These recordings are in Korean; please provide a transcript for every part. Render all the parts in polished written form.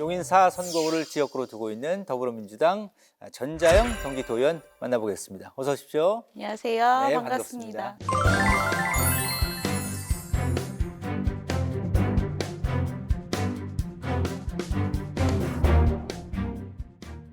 용인 4선거구를 지역구로 두고 있는 더불어민주당 전자영 경기도의원 만나보겠습니다. 어서 오십시오. 안녕하세요. 네, 반갑습니다.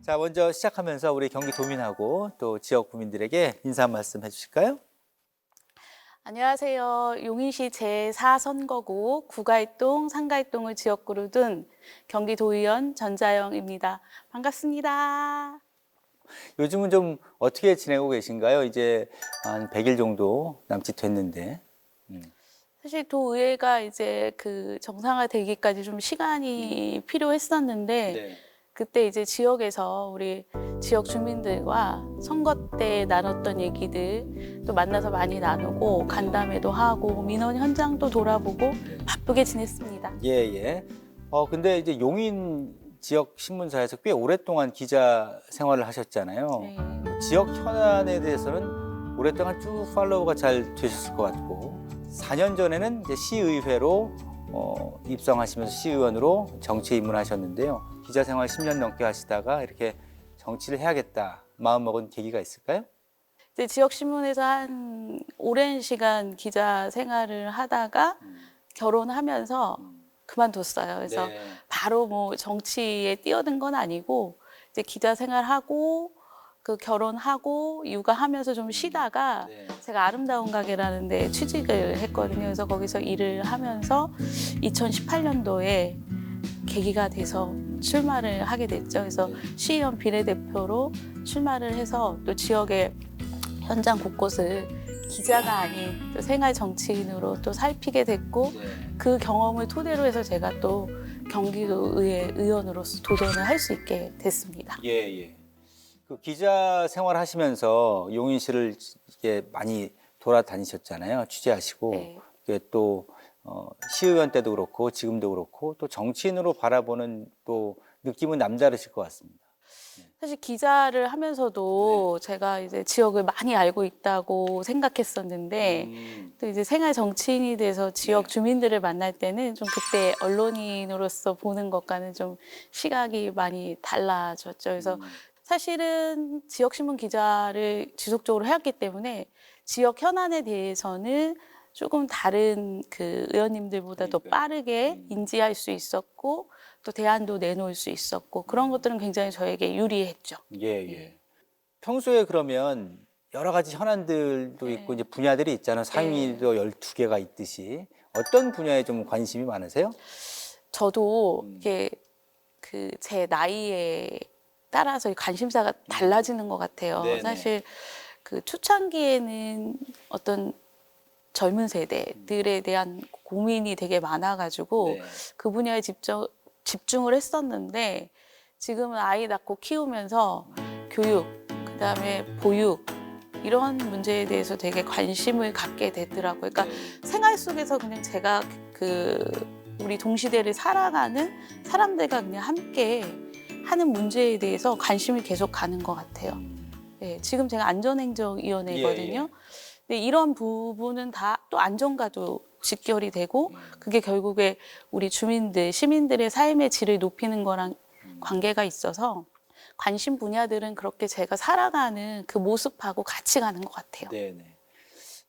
자, 먼저 시작하면서 우리 경기도민하고 또 지역 구민들에게 인사 한 말씀 해주실까요? 안녕하세요. 용인시 제4선거구 구갈동, 상갈동을 지역구로 둔 경기도의원 전자영입니다. 반갑습니다. 요즘은 좀 어떻게 지내고 계신가요? 이제 한 100일 정도 남짓 됐는데. 사실 도의회가 이제 그 정상화되기까지 좀 시간이 필요했었는데 네. 그때 이제 지역에서 우리 지역 주민들과 선거 때 나눴던 얘기들 또 만나서 많이 나누고 간담회도 하고 민원 현장도 돌아보고 바쁘게 지냈습니다. 예. 근데 이제 용인 지역 신문사에서 꽤 오랫동안 기자 생활을 하셨잖아요. 네. 지역 현안에 대해서는 오랫동안 쭉 팔로우가 잘 되셨을 것 같고 4년 전에는 이제 시의회로 입성하시면서 시의원으로 정치에 입문하셨는데요. 기자 생활 10년 넘게 하시다가 이렇게 정치를 해야겠다 마음먹은 계기가 있을까요? 이제 지역 신문에서 한 오랜 시간 기자 생활을 하다가 결혼하면서 그만뒀어요. 그래서 네. 바로 뭐 정치에 뛰어든 건 아니고 이제 기자 생활하고 그 결혼하고 육아하면서 좀 쉬다가 네. 제가 아름다운 가게라는 데 취직을 했거든요. 그래서 거기서 일을 하면서 2018년도에 계기가 돼서 출마를 하게 됐죠. 그래서 시의원 비례대표로 출마를 해서 또 지역의 현장 곳곳을 기자가 아닌 또 생활 정치인으로 또 살피게 됐고 그 경험을 토대로 해서 제가 또 경기도의회 의원으로서 도전을 할 수 있게 됐습니다. 예. 그 기자 생활 하시면서 용인시를 이게 많이 돌아다니셨잖아요. 취재하시고 네. 이게 또 시의원 때도 그렇고 지금도 그렇고 또 정치인으로 바라보는 또 느낌은 남다르실 것 같습니다. 사실 기자를 하면서도 제가 이제 지역을 많이 알고 있다고 생각했었는데 또 이제 생활 정치인이 돼서 지역 주민들을 만날 때는 좀 그때 언론인으로서 보는 것과는 좀 시각이 많이 달라졌죠. 그래서 사실은 지역신문 기자를 지속적으로 해왔기 때문에 지역 현안에 대해서는 조금 다른 그 의원님들보다 더 빠르게 인지할 수 있었고 또 대안도 내놓을 수 있었고 그런 것들은 굉장히 저에게 유리했죠. 예. 평소에 그러면 여러 가지 현안들도 네. 있고 이제 분야들이 있잖아요. 상임위도 12개가 있듯이 어떤 분야에 좀 관심이 많으세요? 저도 이게 그 제 나이에 따라서 이 관심사가 달라지는 것 같아요. 네네. 사실 그 초창기에는 어떤 젊은 세대들에 대한 고민이 되게 많아가지고 그 분야에 집중을 했었는데 지금은 아이 낳고 키우면서 교육, 그다음에 보육 이런 문제에 대해서 되게 관심을 갖게 되더라고요. 그러니까 생활 속에서 그냥 제가 그 우리 동시대를 살아가는 사람들과 그냥 함께 하는 문제에 대해서 관심이 계속 가는 것 같아요. 네, 지금 제가 안전행정위원회거든요. 근데 이런 부분은 다 또 안전과도 직결이 되고 그게 결국에 우리 주민들, 시민들의 삶의 질을 높이는 거랑 관계가 있어서 관심 분야들은 그렇게 제가 살아가는 그 모습하고 같이 가는 것 같아요. 네네.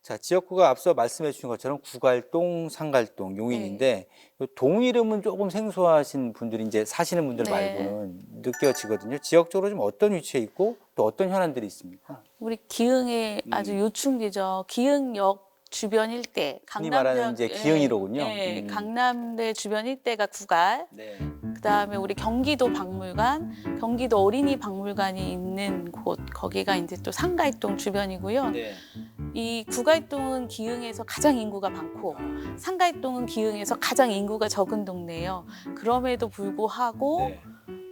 자, 지역구가 앞서 말씀해 주신 것처럼 구갈동, 상갈동, 용인인데 동 이름은 조금 생소하신 분들이 이제 사시는 분들 네. 말고는 느껴지거든요. 지역적으로 좀 어떤 위치에 있고 또 어떤 현안들이 있습니까? 우리 기흥의 아주 요충지죠. 기흥역 주변 일대, 흔히 말하는 이제 기흥이로군요. 네, 강남대 주변 일대가 구갈. 네. 그다음에 우리 경기도 박물관, 경기도 어린이 박물관이 있는 곳, 거기가 이제 또 상갈동 주변이고요. 네. 이 구갈동은 기흥에서 가장 인구가 많고 상갈동은 기흥에서 가장 인구가 적은 동네예요. 그럼에도 불구하고 네.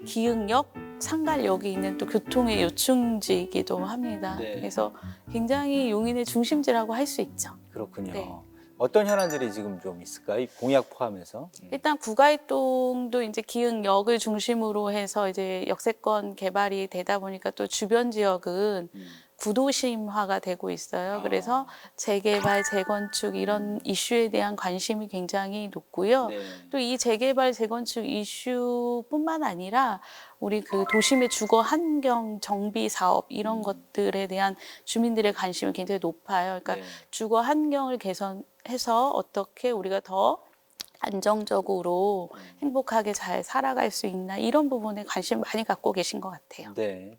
기흥역, 상갈역이 있는 또 교통의 요충지이기도 합니다. 네. 그래서 굉장히 용인의 중심지라고 할 수 있죠. 그렇군요. 네. 어떤 현안들이 지금 좀 있을까요? 이 공약 포함해서. 일단 구갈동도 이제 기흥역을 중심으로 해서 이제 역세권 개발이 되다 보니까 또 주변 지역은 구도심화가 되고 있어요. 그래서 재개발, 재건축 이런 이슈에 대한 관심이 굉장히 높고요. 또 이 재개발, 재건축 이슈뿐만 아니라 우리 그 도심의 주거 환경 정비 사업 이런 것들에 대한 주민들의 관심이 굉장히 높아요. 그러니까 주거 환경을 개선해서 어떻게 우리가 더 안정적으로 행복하게 잘 살아갈 수 있나 이런 부분에 관심 많이 갖고 계신 것 같아요. 네.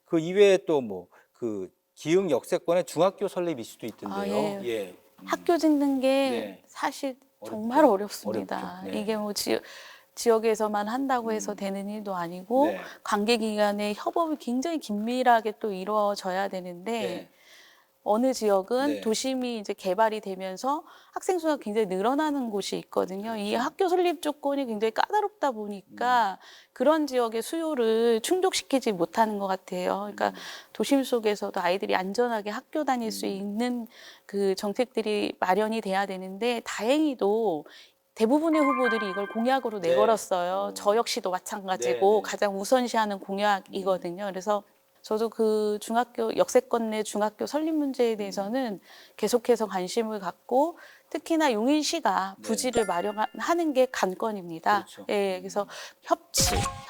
그 이외에 또 뭐 그 기흥 역세권의 중학교 설립 이슈도 있던데요. 예. 예. 학교 짓는 게 네. 사실 어렵죠. 정말 어렵습니다. 어렵죠. 네. 이게 뭐 지역에서만 한다고 해서 되는 일도 아니고 네. 관계기관의 협업이 굉장히 긴밀하게 또 이루어져야 되는데 어느 지역은 네. 도심이 이제 개발이 되면서 학생 수가 굉장히 늘어나는 곳이 있거든요. 이 학교 설립 조건이 굉장히 까다롭다 보니까 그런 지역의 수요를 충족시키지 못하는 것 같아요. 그러니까 도심 속에서도 아이들이 안전하게 학교 다닐 수 있는 그 정책들이 마련이 돼야 되는데 다행히도 대부분의 후보들이 이걸 공약으로 내걸었어요. 저 역시도 마찬가지고 가장 우선시하는 공약이거든요. 그래서 저도 그 중학교 역세권 내 중학교 설립 문제에 대해서는 계속해서 관심을 갖고 특히나 용인시가 부지를 마련하는 게 관건입니다. 그렇죠. 예, 그래서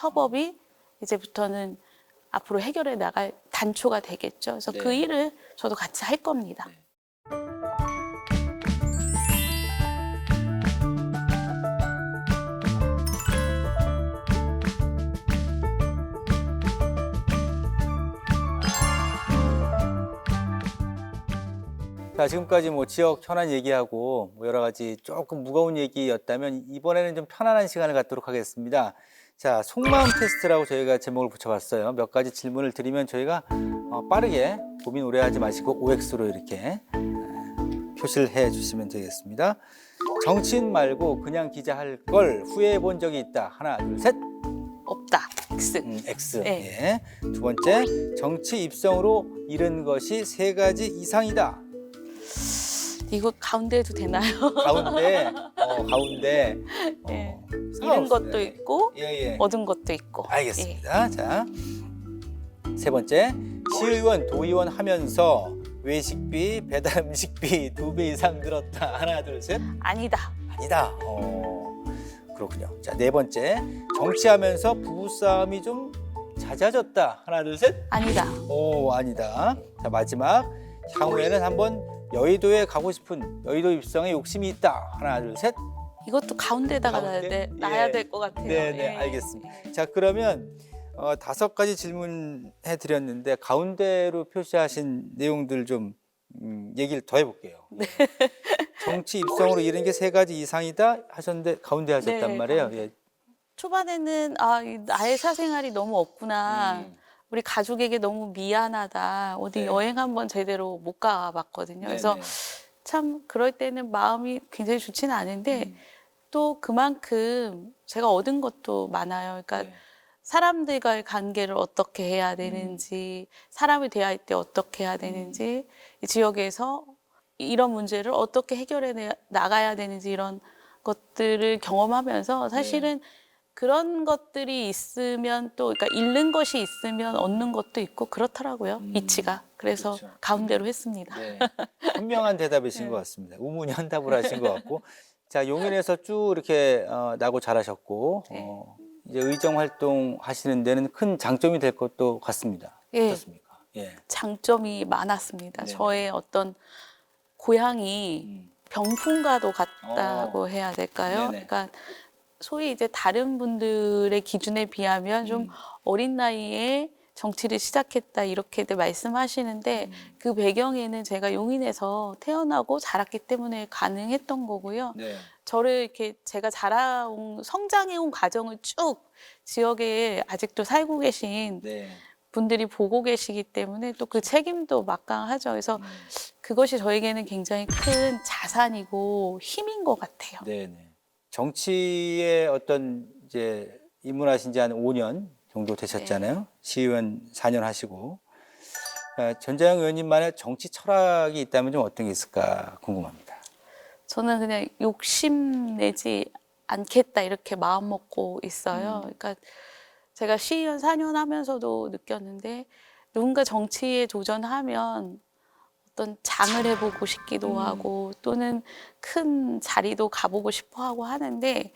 협업이 이제부터는 앞으로 해결해 나갈 단초가 되겠죠. 그래서 그 일을 저도 같이 할 겁니다. 자, 지금까지 뭐 지역 현안 얘기하고 뭐 여러 가지 조금 무거운 얘기였다면 이번에는 좀 편안한 시간을 갖도록 하겠습니다. 자, 속마음 테스트라고 저희가 제목을 붙여봤어요. 몇 가지 질문을 드리면 저희가 빠르게 고민 오래 하지 마시고 OX로 이렇게 표시를 해 주시면 되겠습니다. 정치인 말고 그냥 기자 할 걸 후회해 본 적이 있다. 하나, 둘, 셋. 없다. X. X. 네. 예. 두 번째, 정치 입성으로 잃은 것이 3가지 이상이다. 이거 가운데 해도 되나요? 가운데, 가운데. 예. 잃은 상관없습니다. 것도 있고 예. 얻은 것도 있고. 알겠습니다. 자, 세 번째, 시의원, 도의원 하면서 외식비, 배달 음식비 2배 이상 늘었다. 하나, 둘, 셋. 아니다. 아니다. 그렇군요. 자, 네 번째, 정치하면서 부부싸움이 좀 잦아졌다. 하나, 둘, 셋. 아니다. 오, 아니다. 자, 마지막, 향후에는 한번 여의도에 가고 싶은 여의도 입성에 욕심이 있다. 하나, 둘, 셋. 이것도 가운데다가 가운데? 놔야 예. 될 것 같아요. 네, 예. 알겠습니다. 자, 그러면 5가지 질문해 드렸는데 가운데로 표시하신 내용들 좀 얘기를 더 해볼게요. 정치 입성으로 이런 게 3가지 이상이다 하셨는데 가운데 하셨단 네, 말이에요. 가운데. 예. 초반에는 나의 사생활이 너무 없구나. 우리 가족에게 너무 미안하다. 어디 네. 여행 한번 제대로 못 가봤거든요. 그래서 참 그럴 때는 마음이 굉장히 좋지는 않은데 또 그만큼 제가 얻은 것도 많아요. 그러니까 사람들과의 관계를 어떻게 해야 되는지, 사람을 대할 때 어떻게 해야 되는지, 이 지역에서 이런 문제를 어떻게 해결해 나가야 되는지 이런 것들을 경험하면서 사실은 그런 것들이 있으면 또 그러니까 잃는 것이 있으면 얻는 것도 있고 그렇더라고요. 이치가. 그래서 그렇죠. 가운데로 했습니다. 네. 현명한 대답이신 것 같습니다. 우문현답을 하신 것 같고. 자, 용인에서 쭉 이렇게 나고 자라셨고 이제 의정 활동 하시는 데는 큰 장점이 될 것도 같습니다. 예. 어떻습니까? 예. 장점이 많았습니다. 네네. 저의 어떤 고향이 병풍과도 같다고 해야 될까요? 네네. 그러니까 소위 이제 다른 분들의 기준에 비하면 좀 어린 나이에 정치를 시작했다 이렇게들 말씀하시는데 그 배경에는 제가 용인에서 태어나고 자랐기 때문에 가능했던 거고요. 네. 저를 이렇게 제가 자라온 성장해온 과정을 쭉 지역에 아직도 살고 계신 네. 분들이 보고 계시기 때문에 또 그 책임도 막강하죠. 그래서 그것이 저에게는 굉장히 큰 자산이고 힘인 것 같아요. 네네. 정치에 어떤 이제 입문하신 지 한 5년 정도 되셨잖아요. 시의원 4년 하시고. 전자영 의원님만의 정치 철학이 있다면 좀 어떤 게 있을까 궁금합니다. 저는 그냥 욕심내지 않겠다 이렇게 마음 먹고 있어요. 그러니까 제가 시의원 4년 하면서도 느꼈는데 누군가 정치에 도전하면 어떤 장을 해보고 싶기도 하고 또는 큰 자리도 가보고 싶어 하고 하는데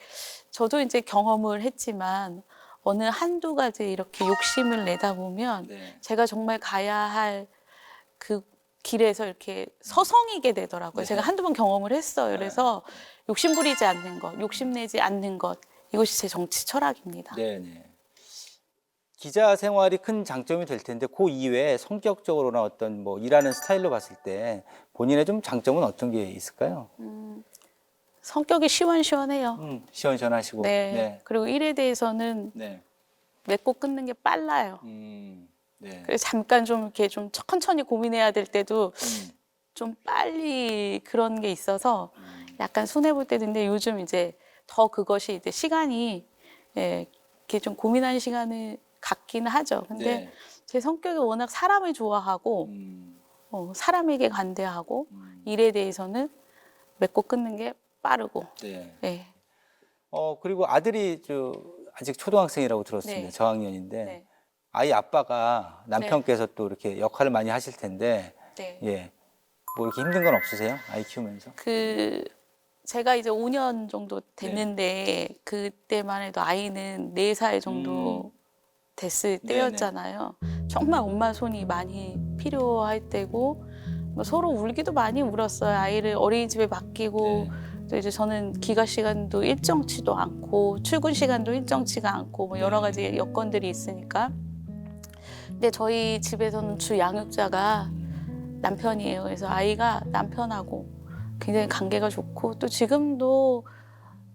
저도 이제 경험을 했지만 어느 한두 가지 이렇게 욕심을 내다 보면 네. 제가 정말 가야 할 그 길에서 이렇게 서성이게 되더라고요. 네. 제가 한두 번 경험을 했어요. 그래서 욕심 부리지 않는 것, 욕심내지 않는 것 이것이 제 정치 철학입니다. 네네. 기자 생활이 큰 장점이 될 텐데 그 이외에 성격적으로나 어떤 뭐 일하는 스타일로 봤을 때 본인의 좀 장점은 어떤 게 있을까요? 성격이 시원시원해요. 시원시원하시고. 네. 네. 그리고 일에 대해서는 네. 맺고 끊는 게 빨라요. 네. 그래서 잠깐 좀 이렇게 좀 천천히 고민해야 될 때도 좀 빨리 그런 게 있어서 약간 손해 볼 때도 있는데 요즘 이제 더 그것이 이제 시간이 예, 이렇게 좀 고민하는 시간을 갖기는 하죠. 근데 네. 제 성격이 워낙 사람을 좋아하고 사람에게 관대하고 일에 대해서는 맺고 끊는 게 빠르고 네. 네. 그리고 아들이 아직 초등학생이라고 들었습니다. 네. 저학년인데 네. 아이 아빠가 남편께서 또 이렇게 역할을 많이 하실 텐데 네. 예. 뭐 이렇게 힘든 건 없으세요? 아이 키우면서? 제가 이제 5년 정도 됐는데 그때만 해도 아이는 4살 정도 됐을 네네. 때였잖아요. 정말 엄마 손이 많이 필요할 때고 뭐 서로 울기도 많이 울었어요. 아이를 어린이집에 맡기고 또 이제 저는 귀가 시간도 일정치도 않고 출근 시간도 일정치가 않고 뭐 여러 가지 여건들이 있으니까. 근데 저희 집에서는 주 양육자가 남편이에요. 그래서 아이가 남편하고 굉장히 관계가 좋고 또 지금도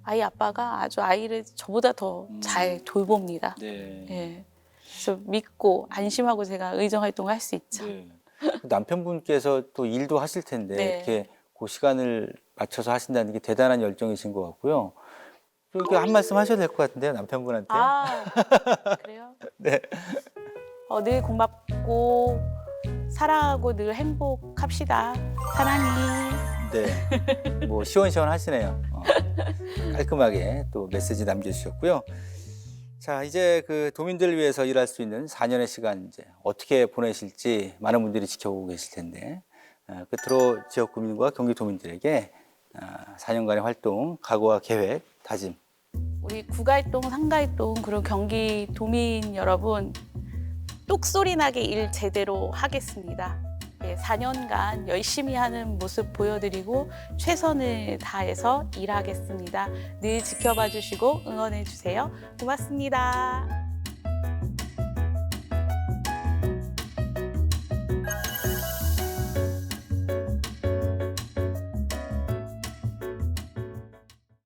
아이 아빠가 아주 아이를 저보다 더 잘 돌봅니다. 네. 예. 그래서 믿고 안심하고 제가 의정 활동을 할 수 있죠. 네. 남편분께서 또 일도 하실 텐데 네. 이렇게 그 시간을 맞춰서 하신다는 게 대단한 열정이신 것 같고요. 또 이렇게 한 말씀 하셔도 될 것 같은데요, 남편분한테. 아, 그래요? 네. 늘 고맙고 사랑하고 늘 행복합시다. 사랑해. 네. 뭐 시원시원하시네요. 깔끔하게 또 메시지 남겨주셨고요. 자, 이제 그 도민들을 위해서 일할 수 있는 4년의 시간 이제 어떻게 보내실지 많은 분들이 지켜보고 계실 텐데 끝으로 지역 구민과 경기 도민들에게 4년간의 활동, 각오와 계획, 다짐. 우리 구갈동, 상갈동 그리고 경기 도민 여러분 똑소리 나게 일 제대로 하겠습니다. 4년간 열심히 하는 모습 보여드리고 최선을 다해서 일하겠습니다. 늘 지켜봐 주시고 응원해 주세요. 고맙습니다.